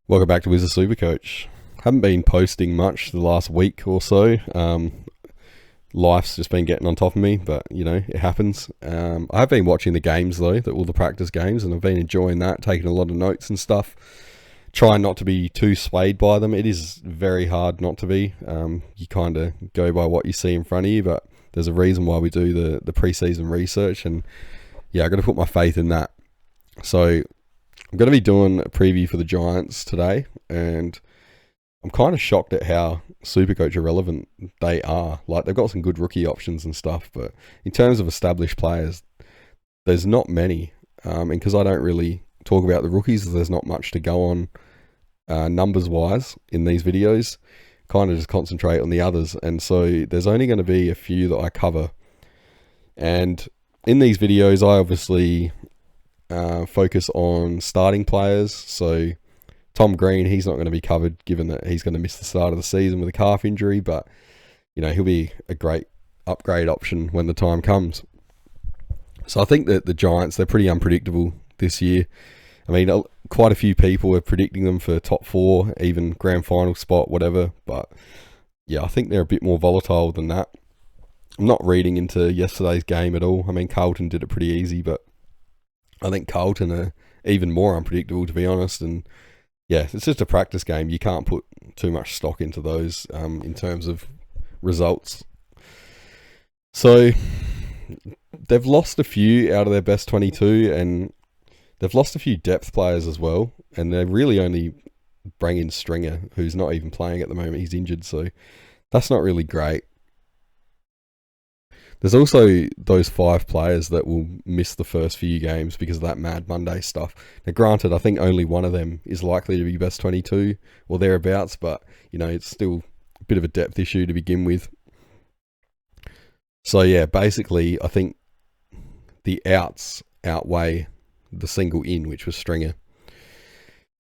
Welcome back to Wizard Supercoach. Haven't been posting much the last week or so. Life's just been getting on top of me, but it happens. I have been watching the games though, all the practice games, and I've been enjoying that, taking a lot of notes and stuff. Trying not to be too swayed by them. It is very hard not to be. You kind of go by what you see in front of you, but there's a reason why we do the pre-season research, and yeah, I got to put my faith in that. So I'm going to be doing a preview for the Giants today, and I'm kind of shocked at how Supercoach irrelevant they are. Like, they've got some good rookie options and stuff, but in terms of established players, there's not many. And because I don't really talk about the rookies, there's not much to go on numbers-wise in these videos. Kind of just concentrate on the others, and so there's only going to be a few that I cover. And in these videos, I obviously focus on starting players. So Tom Green, he's not going to be covered given that he's going to miss the start of the season with a calf injury, but he'll be a great upgrade option when the time comes. So I think that the Giants, they're pretty unpredictable this year. I mean, quite a few people are predicting them for top 4, even grand final spot, whatever, but yeah, I think they're a bit more volatile than that. I'm not reading into yesterday's game at all. I mean, Carlton did it pretty easy, but I think Carlton are even more unpredictable, to be honest. And yeah, it's just a practice game. You can't put too much stock into those in terms of results. So they've lost a few out of their best 22, and they've lost a few depth players as well. And they're really only bringing Stringer, who's not even playing at the moment. He's injured, so that's not really great. There's also those 5 players that will miss the first few games because of that Mad Monday stuff. Now, granted, I think only one of them is likely to be best 22 or thereabouts, but, it's still a bit of a depth issue to begin with. So, yeah, basically, I think the outs outweigh the single in, which was Stringer.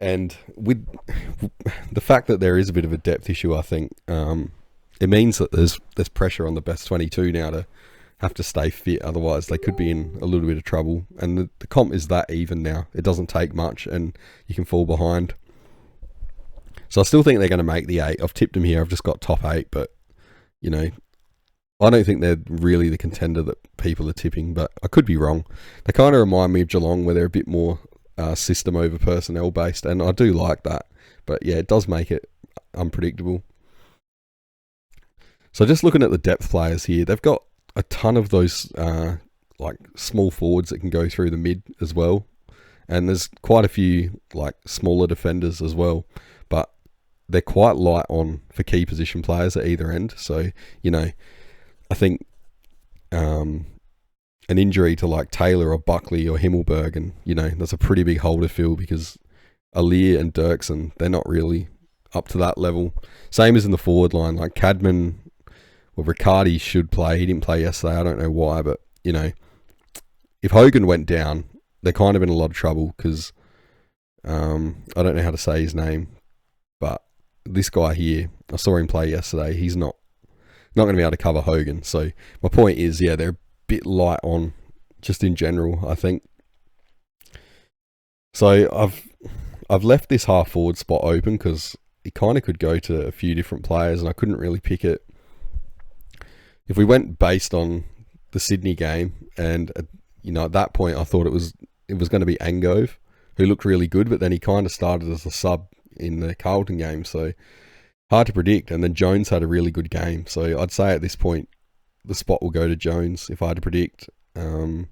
And with the fact that there is a bit of a depth issue, I think, it means that there's pressure on the best 22 now to have to stay fit. Otherwise, they could be in a little bit of trouble. And the comp is that even now. It doesn't take much, and you can fall behind. So I still think they're going to make the 8. I've tipped them here. I've just got top 8, but, I don't think they're really the contender that people are tipping, but I could be wrong. They kind of remind me of Geelong, where they're a bit more system over personnel based, and I do like that. But yeah, it does make it unpredictable. So just looking at the depth players here, they've got a ton of those like small forwards that can go through the mid as well. And there's quite a few like smaller defenders as well. But they're quite light on for key position players at either end. So, I think an injury to like Taylor or Buckley or Himmelberg, and, that's a pretty big hole to fill because Aliir and Dirksen, they're not really up to that level. Same as in the forward line, like Cadman. Well, Riccardi should play. He didn't play yesterday. I don't know why, but, if Hogan went down, they're kind of in a lot of trouble because I don't know how to say his name, but this guy here, I saw him play yesterday. He's not going to be able to cover Hogan. So my point is, yeah, they're a bit light on just in general, I think. So I've left this half forward spot open because it kind of could go to a few different players, and I couldn't really pick it. If we went based on the Sydney game, and at that point I thought it was going to be Angove, who looked really good, but then he kind of started as a sub in the Carlton game, so hard to predict. And then Jones had a really good game, so I'd say at this point the spot will go to Jones if I had to predict. And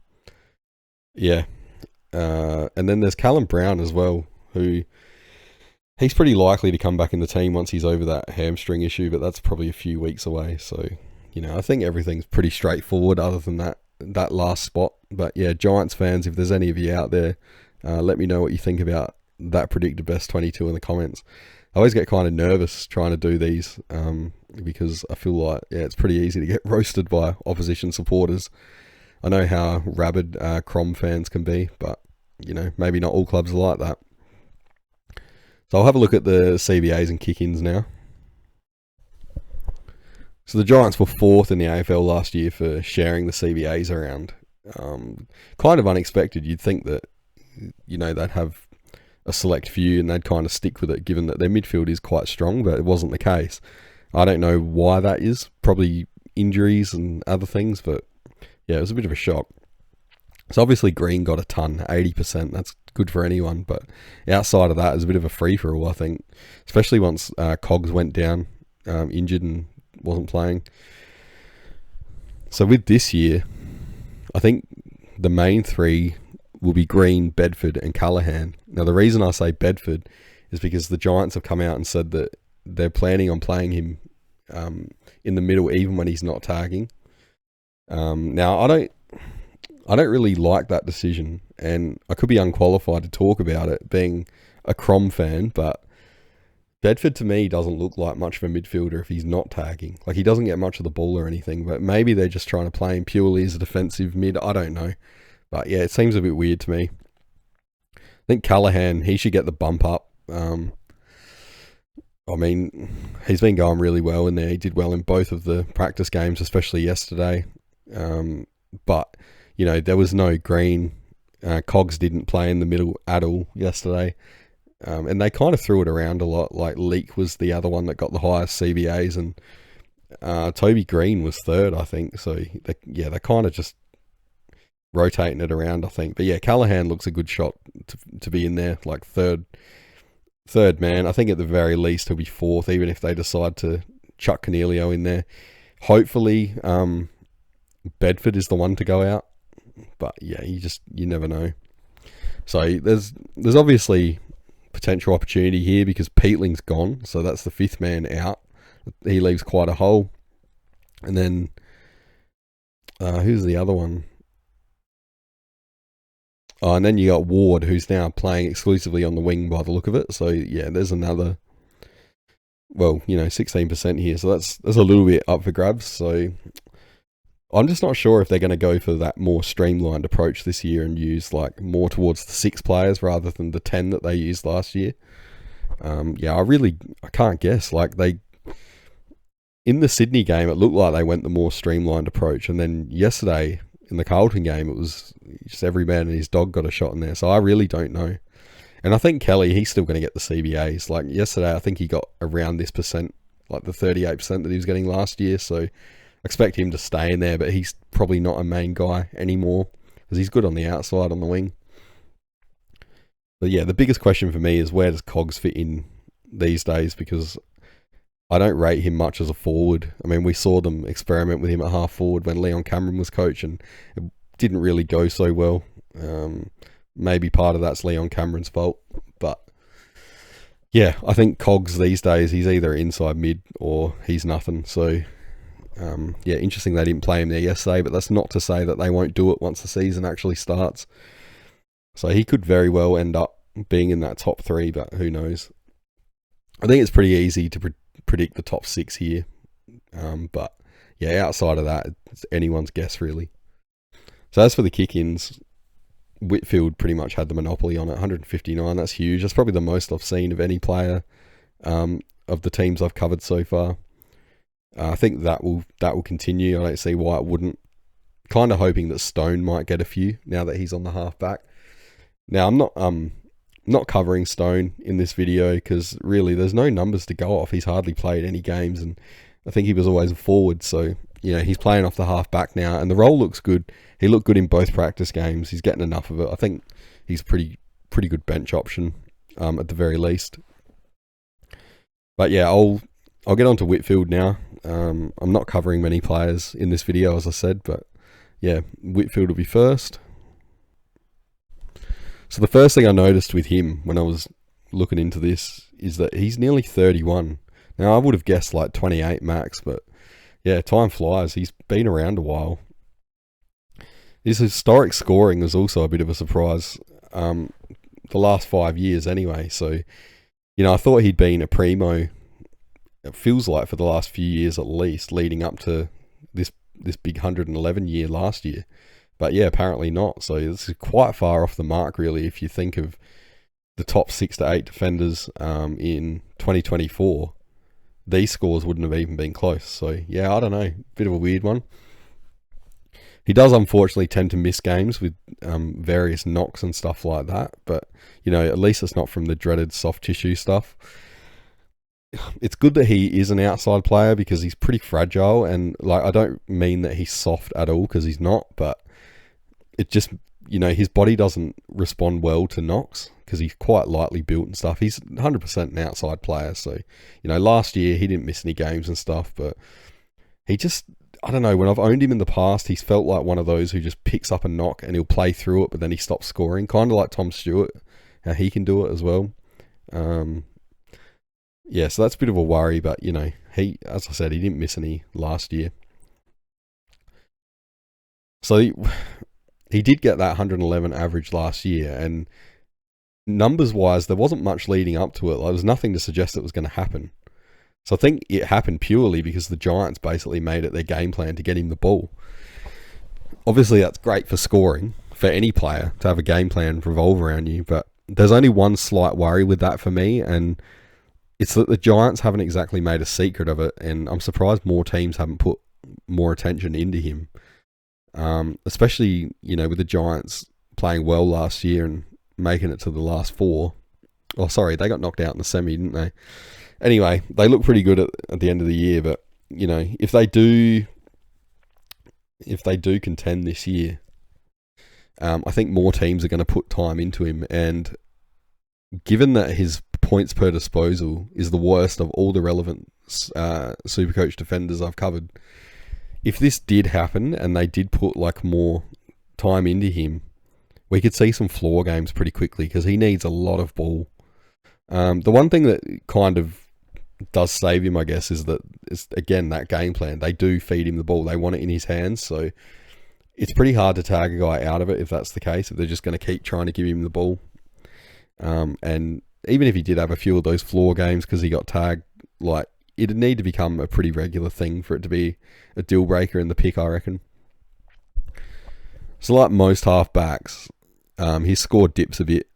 then there's Callum Brown as well, who he's pretty likely to come back in the team once he's over that hamstring issue, but that's probably a few weeks away. So I think everything's pretty straightforward other than that last spot. But yeah, Giants fans, if there's any of you out there, let me know what you think about that predicted best 22 in the comments. I always get kind of nervous trying to do these because I feel like, it's pretty easy to get roasted by opposition supporters. I know how rabid Crom fans can be, but, maybe not all clubs are like that. So I'll have a look at the CBAs and kick-ins now. So the Giants were 4th in the AFL last year for sharing the CBAs around. Kind of unexpected. You'd think that, they'd have a select few and they'd kind of stick with it, given that their midfield is quite strong, but it wasn't the case. I don't know why that is. Probably injuries and other things, but yeah, it was a bit of a shock. So obviously Green got a ton, 80%. That's good for anyone, but outside of that, it was a bit of a free-for-all, I think, especially once Cogs went down injured and wasn't playing. So with this year, I think the main three will be Green, Bedford and Callaghan. Now the reason I say Bedford is because the Giants have come out and said that they're planning on playing him in the middle even when he's not tagging. Now I don't really like that decision, and I could be unqualified to talk about it being a Crom fan, but Bedford to me doesn't look like much of a midfielder if he's not tagging. Like, he doesn't get much of the ball or anything, but maybe they're just trying to play him purely as a defensive mid. I don't know. But yeah, it seems a bit weird to me. I think Callaghan, he should get the bump up. I mean, he's been going really well in there. He did well in both of the practice games, especially yesterday. But, you know, there was no Green. Cogs didn't play in the middle at all yesterday. And they kind of threw it around a lot. Like, Leak was the other one that got the highest CBAs, and Toby Green was third, I think. So, they're kind of just rotating it around, I think. But yeah, Callaghan looks a good shot to be in there, like third man. I think at the very least he'll be fourth, even if they decide to chuck Cornelio in there. Hopefully, Bedford is the one to go out. But yeah, you never know. So there's obviously potential opportunity here because Peatling's gone, so that's the fifth man out. He leaves quite a hole. And then who's the other one? Oh, and then you got Ward, who's now playing exclusively on the wing by the look of it. So yeah, there's another, 16% here. So that's a little bit up for grabs. So I'm just not sure if they're going to go for that more streamlined approach this year and use like more towards the 6 players rather than the 10 that they used last year. I can't guess. Like, in the Sydney game, it looked like they went the more streamlined approach, and then yesterday in the Carlton game, it was just every man and his dog got a shot in there. So I really don't know. And I think Kelly, he's still going to get the CBAs. Like yesterday, I think he got around this percent, like the 38% that he was getting last year. So I expect him to stay in there, but he's probably not a main guy anymore because he's good on the outside on the wing. But yeah, the biggest question for me is where does Cogs fit in these days, because I don't rate him much as a forward. I mean, we saw them experiment with him at half forward when Leon Cameron was coach, and it didn't really go so well. Maybe part of that's Leon Cameron's fault, but yeah, I think Cogs these days, he's either inside mid or he's nothing. So interesting they didn't play him there yesterday, but that's not to say that they won't do it once the season actually starts. So he could very well end up being in that top 3, but who knows? I think it's pretty easy to predict the top 6 here. But yeah, outside of that, it's anyone's guess really. So as for the kick-ins, Whitfield pretty much had the monopoly on it, 159. That's huge. That's probably the most I've seen of any player of the teams I've covered so far. I think that will continue. I don't see why it wouldn't. Kind of hoping that Stone might get a few now that he's on the halfback. Now I'm not covering Stone in this video because really there's no numbers to go off. He's hardly played any games, and I think he was always a forward. So he's playing off the halfback now, and the role looks good. He looked good in both practice games. He's getting enough of it. I think he's pretty good bench option at the very least. But yeah, I'll get on to Whitfield now. I'm not covering many players in this video, as I said, but yeah, Whitfield will be first. So the first thing I noticed with him when I was looking into this is that he's nearly 31. Now, I would have guessed like 28 max, but yeah, time flies. He's been around a while. His historic scoring was also a bit of a surprise, the last 5 years anyway. So, I thought he'd been a primo, it feels like, for the last few years at least, leading up to this big 111 year last year. But yeah, apparently not. So this is quite far off the mark, really, if you think of the top 6 to 8 defenders in 2024. These scores wouldn't have even been close. So yeah, I don't know. Bit of a weird one. He does unfortunately tend to miss games with various knocks and stuff like that, but at least it's not from the dreaded soft tissue stuff. It's good that he is an outside player because he's pretty fragile, and I don't mean that he's soft at all because he's not, but it just his body doesn't respond well to knocks because he's quite lightly built and stuff. He's 100% an outside player, so last year he didn't miss any games and stuff, but he just, I don't know, when I've owned him in the past, he's felt like one of those who just picks up a knock and he'll play through it, but then he stops scoring, kind of like Tom Stewart, how he can do it as well. Yeah, so that's a bit of a worry, but he, as I said, he didn't miss any last year. So he did get that 111 average last year, and numbers-wise, there wasn't much leading up to it. There was nothing to suggest it was going to happen. So I think it happened purely because the Giants basically made it their game plan to get him the ball. Obviously, that's great for scoring, for any player to have a game plan revolve around you, but there's only one slight worry with that for me, and it's that the Giants haven't exactly made a secret of it, and I'm surprised more teams haven't put more attention into him. Especially, with the Giants playing well last year and making it to the last four. Oh, sorry, they got knocked out in the semi, didn't they? Anyway, they look pretty good at the end of the year, but, if they do contend this year, I think more teams are going to put time into him, and given that his points per disposal is the worst of all the relevant Supercoach defenders I've covered, if this did happen and they did put more time into him, we could see some floor games pretty quickly because he needs a lot of ball. The one thing that kind of does save him, I guess, is that again that game plan. They do feed him the ball; they want it in his hands, so it's pretty hard to tag a guy out of it if that's the case. If they're just going to keep trying to give him the ball, and even if he did have a few of those floor games because he got tagged, it'd need to become a pretty regular thing for it to be a deal breaker in the pick, I reckon. So like most halfbacks, his score dips a bit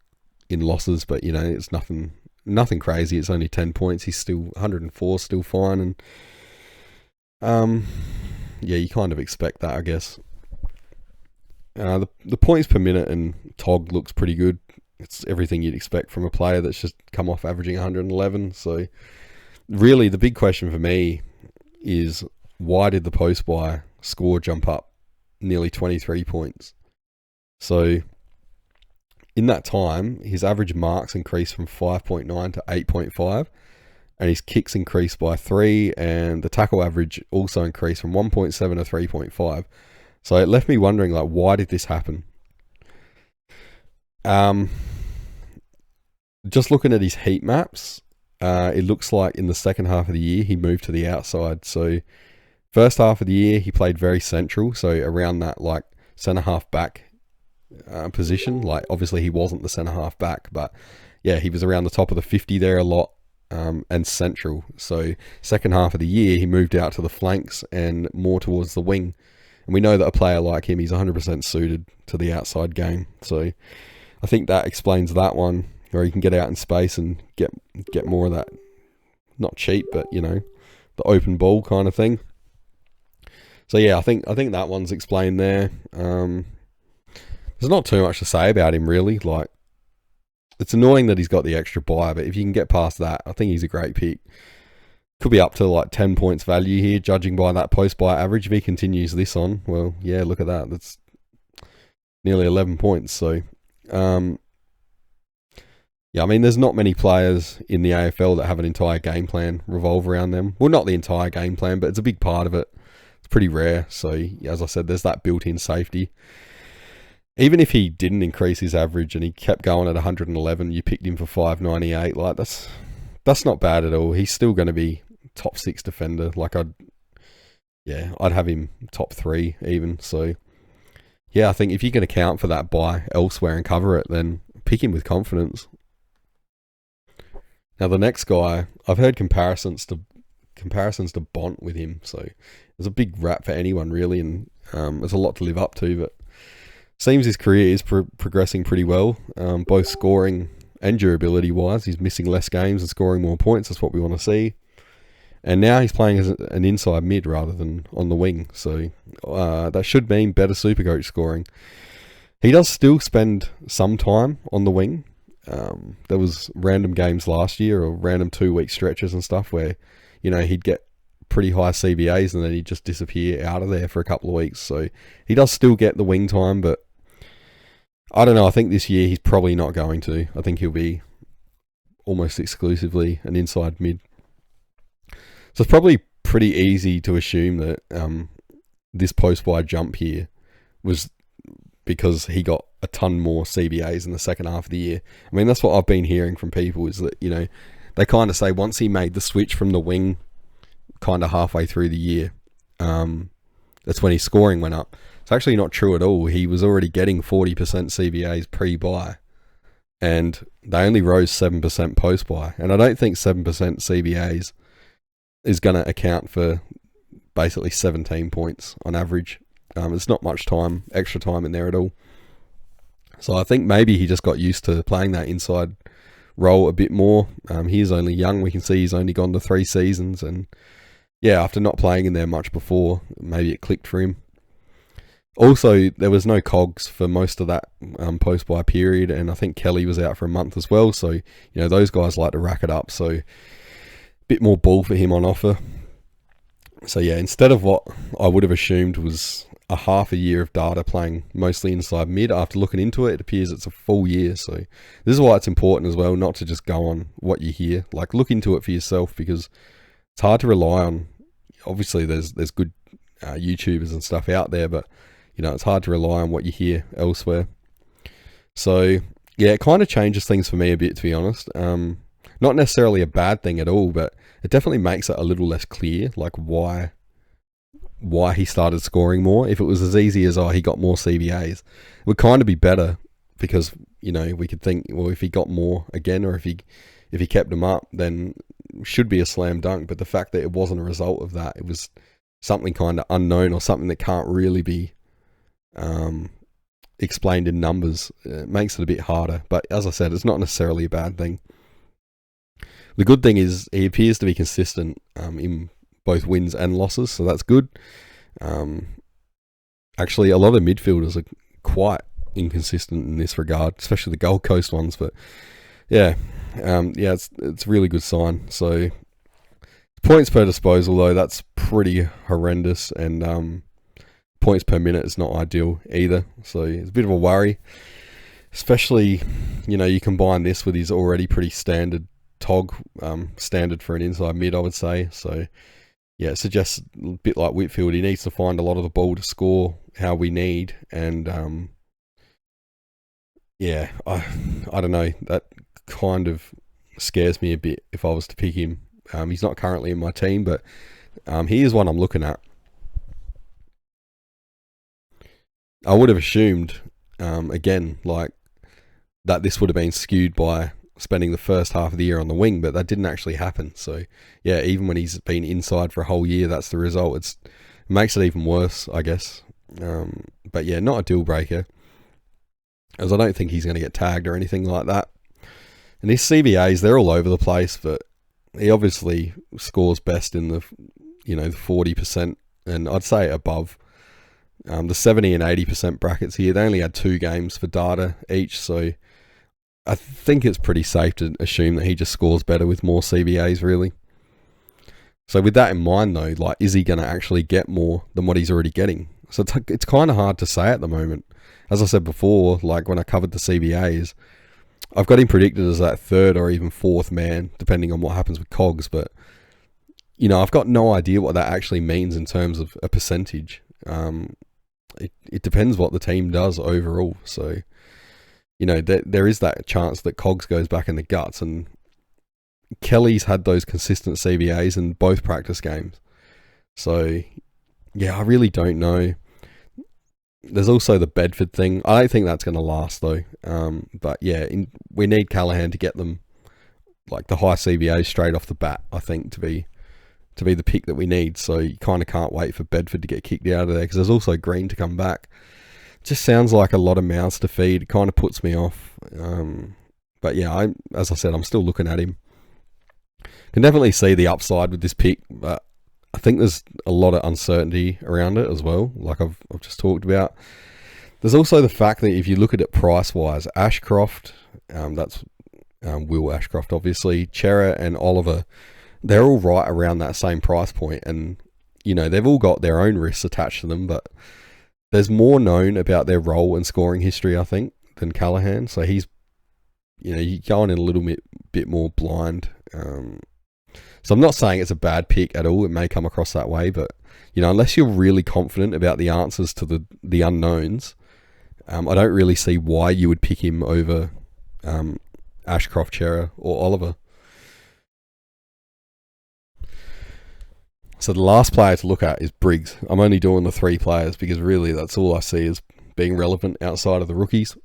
in losses, but it's nothing crazy. It's only 10 points. He's still 104, still fine, and yeah, you kind of expect that, I guess. The points per minute and TOG looks pretty good. It's everything you'd expect from a player that's just come off averaging 111. So really the big question for me is, why did the post-buy score jump up nearly 23 points? So in that time, his average marks increased from 5.9 to 8.5, and his kicks increased by 3, and the tackle average also increased from 1.7 to 3.5. So it left me wondering, why did this happen? Just looking at his heat maps, it looks like in the second half of the year, he moved to the outside. So first half of the year, he played very central, so around that centre half back position. Obviously he wasn't the centre half back, but yeah, he was around the top of the 50 there a lot, and central. So second half of the year, he moved out to the flanks and more towards the wing. And we know that a player like him, he's 100% suited to the outside game. So I think that explains that one, where he can get out in space and get more of that, not cheap, but the open ball kind of thing. So yeah, I think that one's explained there. There's not too much to say about him really. It's annoying that he's got the extra buy, but if you can get past that, I think he's a great pick. Could be up to 10 points value here, judging by that post-buy average. If he continues this on, well, yeah, look at that. That's nearly 11 points. So, yeah, I mean, there's not many players in the AFL that have an entire game plan revolve around them. Well, not the entire game plan, but it's a big part of it. It's pretty rare. So, as I said, there's that built-in safety. Even if he didn't increase his average and he kept going at 111, you picked him for 598. That's not bad at all. He's still going to be top 6 defender. I'd have him top 3 even. So yeah, I think if you can account for that buy elsewhere and cover it, then pick him with confidence. Now the next guy, I've heard comparisons to Bont with him, so it's a big rap for anyone really, and there's a lot to live up to, but seems his career is progressing pretty well, both scoring and durability wise. He's missing less games and scoring more points. That's what we want to see. And now he's playing as an inside mid rather than on the wing. So that should mean better Supercoach scoring. He does still spend some time on the wing. There was random games last year or random 2-week stretches and stuff where, he'd get pretty high CBAs and then he'd just disappear out of there for a couple of weeks. So he does still get the wing time, but I don't know. I think this year he's probably not going to. I think he'll be almost exclusively an inside mid. So it's probably pretty easy to assume that this post-wide jump here was because he got a ton more CBAs in the second half of the year. I mean, that's what I've been hearing from people is that, they kind of say once he made the switch from the wing kind of halfway through the year, that's when his scoring went up. It's actually not true at all. He was already getting 40% CBAs pre-buy, and they only rose 7% post-buy. And I don't think 7% CBAs is going to account for basically 17 points on average. It's not much time, extra time in there at all. So I think maybe he just got used to playing that inside role a bit more. He is only young. We can see he's only gone to 3 seasons. And yeah, after not playing in there much before, maybe it clicked for him. Also, there was no cogs for most of that post-buy period. And I think Kelly was out for a month as well. So, those guys like to rack it up. So, a bit more ball for him on offer. So yeah, instead of what I would have assumed was a half a year of data playing mostly inside mid, after looking into it, it appears it's a full year. So this is why it's important as well not to just go on what you hear. Like, look into it for yourself, because it's hard to rely on. Obviously, there's good YouTubers and stuff out there, but it's hard to rely on what you hear elsewhere. So yeah, it kind of changes things for me a bit, to be honest. Not necessarily a bad thing at all, but it definitely makes it a little less clear, like why he started scoring more. If it was as easy as, he got more CBAs, it would kind of be better, because, we could think, well, if he got more again, or if he kept them up, then it should be a slam dunk. But the fact that it wasn't a result of that, it was something kind of unknown, or something that can't really be explained in numbers, it makes it a bit harder. But as I said, it's not necessarily a bad thing. The good thing is he appears to be consistent in both wins and losses, so that's good. Actually, a lot of midfielders are quite inconsistent in this regard, especially the Gold Coast ones. But yeah, it's a really good sign. So points per disposal, though, that's pretty horrendous, and points per minute is not ideal either. So it's a bit of a worry, especially you combine this with his already pretty standard TOG, standard for an inside mid, I would say. So yeah, it suggests a bit like Whitfield, he needs to find a lot of the ball to score how we need. And yeah, I don't know, that kind of scares me a bit if I was to pick him. He's not currently in my team, but he is one I'm looking at. I would have assumed, again, like that this would have been skewed by spending the first half of the year on the wing, but that didn't actually happen. So yeah, even when he's been inside for a whole year, that's the result. It makes it even worse, I guess. But yeah, not a deal breaker, as I don't think he's going to get tagged or anything like that. And his CBAs, they're all over the place, but he obviously scores best in the the 40%, and I'd say above. The 70 and 80% brackets here, they only had 2 games for data each, so I think it's pretty safe to assume that he just scores better with more CBAs, really. So with that in mind, though, like, is he going to actually get more than what he's already getting? So it's kind of hard to say at the moment. As I said before, like when I covered the CBAs, I've got him predicted as that 3rd or even 4th man, depending on what happens with cogs. But, I've got no idea what that actually means in terms of a percentage. It depends what the team does overall. So, there is that chance that Cogs goes back in the guts, and Kelly's had those consistent CBAs in both practice games. So, yeah, I really don't know. There's also the Bedford thing. I don't think that's going to last, though. But yeah, we need Callaghan to get them like the high CBAs straight off the bat, I think, to be the pick that we need. So you kind of can't wait for Bedford to get kicked out of there, because there's also Green to come back. Just sounds like a lot of mouths to feed. It kind of puts me off. But yeah, as I said, I'm still looking at him, Can definitely see the upside with this pick, but I think there's a lot of uncertainty around it as well, like I've just talked about. There's also the fact that if you look at it price-wise, Ashcroft, that's Will Ashcroft, obviously, Chera and Oliver, they're all right around that same price point, and they've all got their own risks attached to them, but there's more known about their role and scoring history, I think, than Callaghan. So he's, you're going in a little bit more blind. So I'm not saying it's a bad pick at all. It may come across that way, but unless you're really confident about the answers to the unknowns, I don't really see why you would pick him over Ashcroft, Chera, or Oliver. So the last player to look at is Briggs. I'm only doing the 3 players because really that's all I see as being relevant outside of the rookies.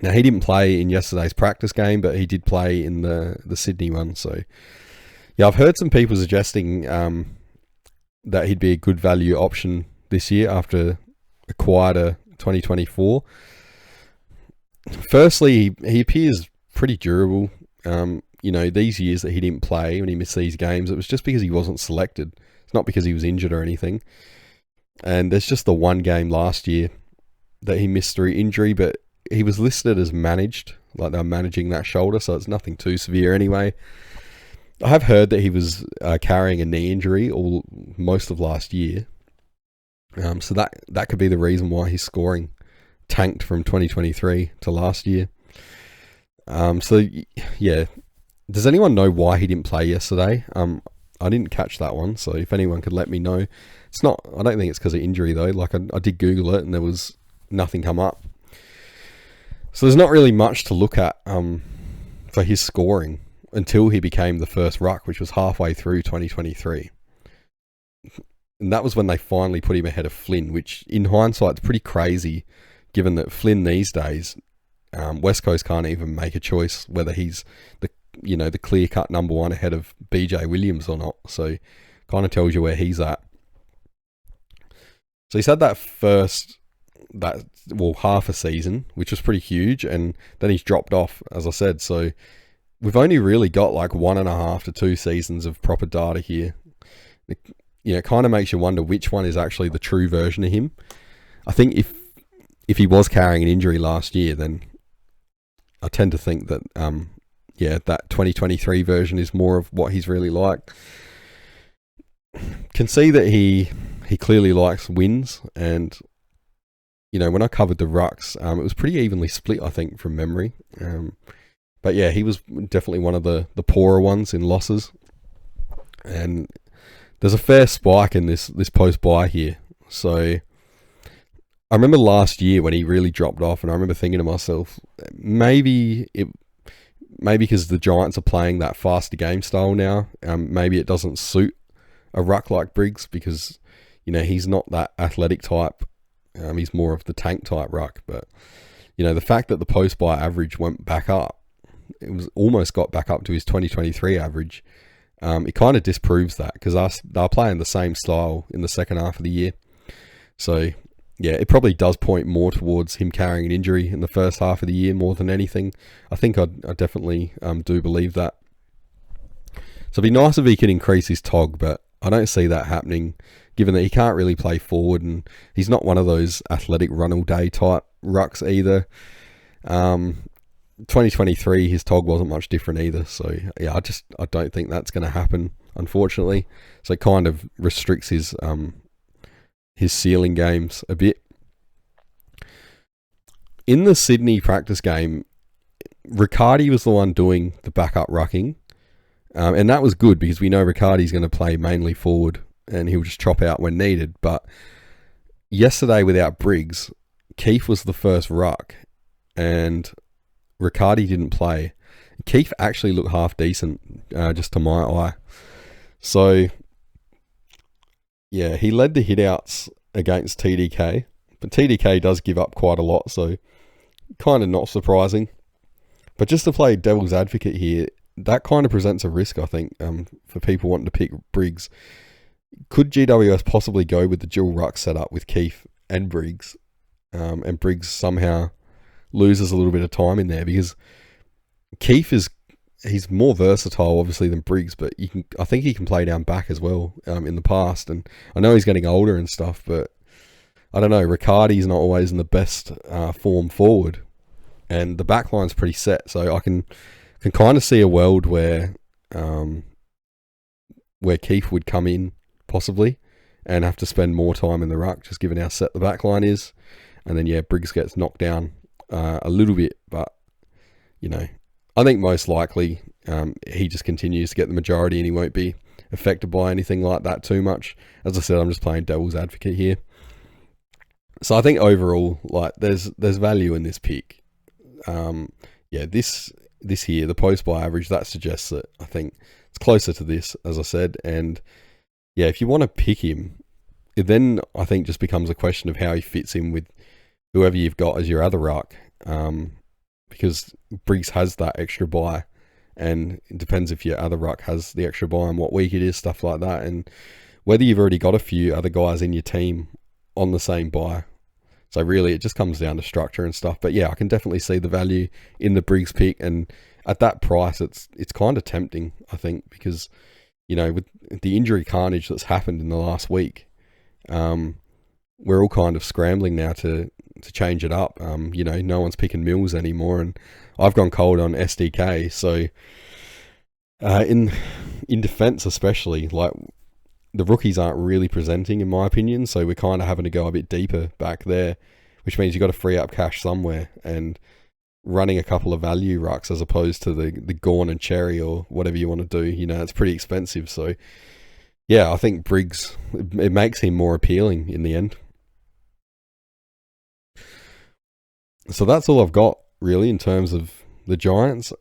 Now, he didn't play in yesterday's practice game, but he did play in the Sydney one. So, yeah, I've heard some people suggesting that he'd be a good value option this year after a quieter 2024. Firstly, he appears pretty durable. These years that he didn't play, when he missed these games, it was just because he wasn't selected. It's not because he was injured or anything. And there's just the one game last year that he missed through injury, but he was listed as managed, like they're managing that shoulder, so it's nothing too severe anyway. I have heard that he was carrying a knee injury most of last year. So that could be the reason why his scoring tanked from 2023 to last year. So, yeah. Does anyone know why he didn't play yesterday? I didn't catch that one, so if anyone could let me know. I don't think it's because of injury though. Like I did Google it and there was nothing come up. So there's not really much to look at for his scoring until he became the first ruck, which was halfway through 2023. And that was when they finally put him ahead of Flynn, which in hindsight is pretty crazy, given that Flynn these days, West Coast can't even make a choice whether he's the clear-cut number 1 ahead of BJ Williams or not. So kind of tells you where he's at. So he's had half a season, which was pretty huge, and then he's dropped off, as I said. So we've only really got like 1.5 to 2 seasons of proper data here. It kind of makes you wonder which one is actually the true version of him. I think if he was carrying an injury last year, then I tend to think that that 2023 version is more of what he's really like. Can see that he clearly likes wins, and when I covered the rucks, it was pretty evenly split, I think, from memory. But yeah, he was definitely one of the poorer ones in losses, and there's a fair spike in this post buy here. So I remember last year when he really dropped off, and I remember thinking to myself, maybe because the Giants are playing that faster game style now, maybe it doesn't suit a ruck like Briggs because, he's not that athletic type. He's more of the tank type ruck. But, the fact that the post-buy average went back up, it was almost got back up to his 2023 average. It kind of disproves that because they're playing the same style in the second half of the year. So, yeah, it probably does point more towards him carrying an injury in the first half of the year more than anything. I think I definitely do believe that. So it'd be nice if he could increase his TOG, but I don't see that happening, given that he can't really play forward and he's not one of those athletic run-all-day type rucks either. 2023, his TOG wasn't much different either. So, yeah, I don't think that's going to happen, unfortunately. So it kind of restricts his ceiling games a bit. In the Sydney practice game, Riccardi was the one doing the backup rucking. And that was good because we know Riccardi's going to play mainly forward and he'll just chop out when needed. But yesterday without Briggs, Keith was the first ruck and Riccardi didn't play. Keith actually looked half decent, just to my eye. So, yeah, he led the hitouts against TDK, but TDK does give up quite a lot, so kind of not surprising. But just to play devil's advocate here, that kind of presents a risk, I think, for people wanting to pick Briggs. Could GWS possibly go with the dual ruck setup with Keith and Briggs, and Briggs somehow loses a little bit of time in there because Keith he's more versatile, obviously, than Briggs, but I think he can play down back as well in the past. And I know he's getting older and stuff, but I don't know. Riccardi's not always in the best form forward, and the back line's pretty set. So I can kind of see a world where Keith would come in possibly and have to spend more time in the ruck, just given how set the back line is. And then Briggs gets knocked down a little bit, but I think most likely he just continues to get the majority and he won't be affected by anything like that too much. As I said, I'm just playing devil's advocate here. So I think overall, like, there's value in this pick. This here, the post by average, that suggests that I think it's closer to this, as I said. And if you want to pick him, it then I think just becomes a question of how he fits in with whoever you've got as your other ruck. Because Briggs has that extra buy, and it depends if your other ruck has the extra buy and what week it is, stuff like that, and whether you've already got a few other guys in your team on the same buy. So really, it just comes down to structure and stuff. But I can definitely see the value in the Briggs pick, and at that price, it's kind of tempting, I think, because with the injury carnage that's happened in the last week, we're all kind of scrambling now to change it up. No one's picking Mills anymore, and I've gone cold on SDK. So in defence especially, like, the rookies aren't really presenting, in my opinion, so we're kind of having to go a bit deeper back there, which means you've got to free up cash somewhere, and running a couple of value rucks as opposed to the Gorn and Cherry or whatever you want to do, it's pretty expensive. So I think Briggs, it makes him more appealing in the end. So that's all I've got, really, in terms of the Giants.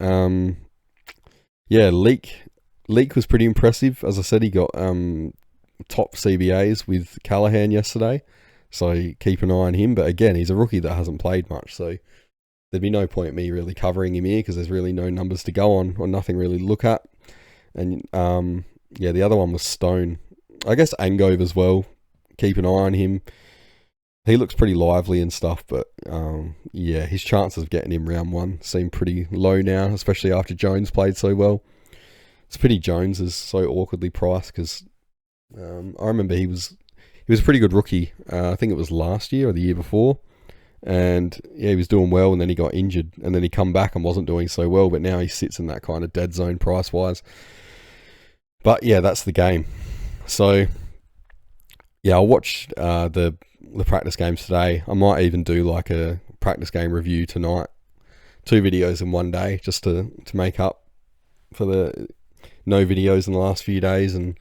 Leak was pretty impressive. As I said, he got top CBAs with Callahan yesterday, so keep an eye on him. But again, he's a rookie that hasn't played much, so there'd be no point me really covering him here because there's really no numbers to go on or nothing really to look at. And the other one was Stone. I guess Angove as well. Keep an eye on him. He looks pretty lively and stuff, but his chances of getting him round one seem pretty low now, especially after Jones played so well. It's pity Jones is so awkwardly priced because I remember he was a pretty good rookie. I think it was last year or the year before, and he was doing well, and then he got injured, and then he come back and wasn't doing so well. But now he sits in that kind of dead zone price wise. But that's the game. So I'll watch the practice games today. I might even do like a practice game review tonight, 2 videos in one day, just to make up for the no videos in the last few days, and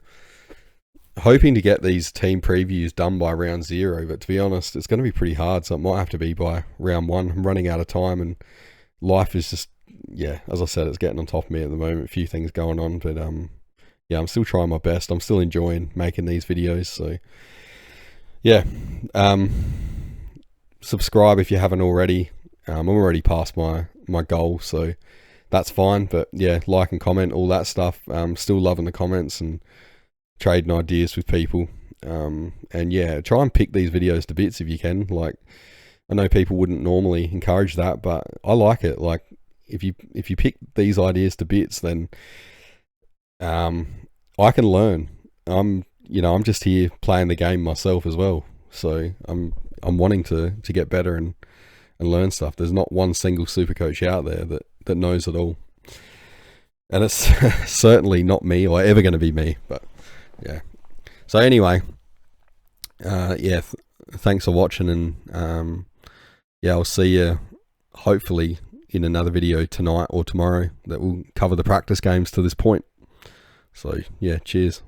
hoping to get these team previews done by round 0. But to be honest, it's going to be pretty hard, so it might have to be by round 1. I'm running out of time, and life is just, as I said, it's getting on top of me at the moment. A few things going on, but I'm still trying my best. I'm still enjoying making these videos, so subscribe if you haven't already. I'm already past my goal, so that's fine. But like and comment, all that stuff. Still loving the comments and trading ideas with people. And try and pick these videos to bits if you can. Like, I know people wouldn't normally encourage that, but I like it. Like, if you pick these ideas to bits, then I can learn. I'm just here playing the game myself as well. So I'm wanting to get better and learn stuff. There's not one single Supercoach out there that knows it all. And it's certainly not me or ever going to be me. But so anyway, thanks for watching, and I'll see you hopefully in another video tonight or tomorrow that will cover the practice games to this point. So cheers.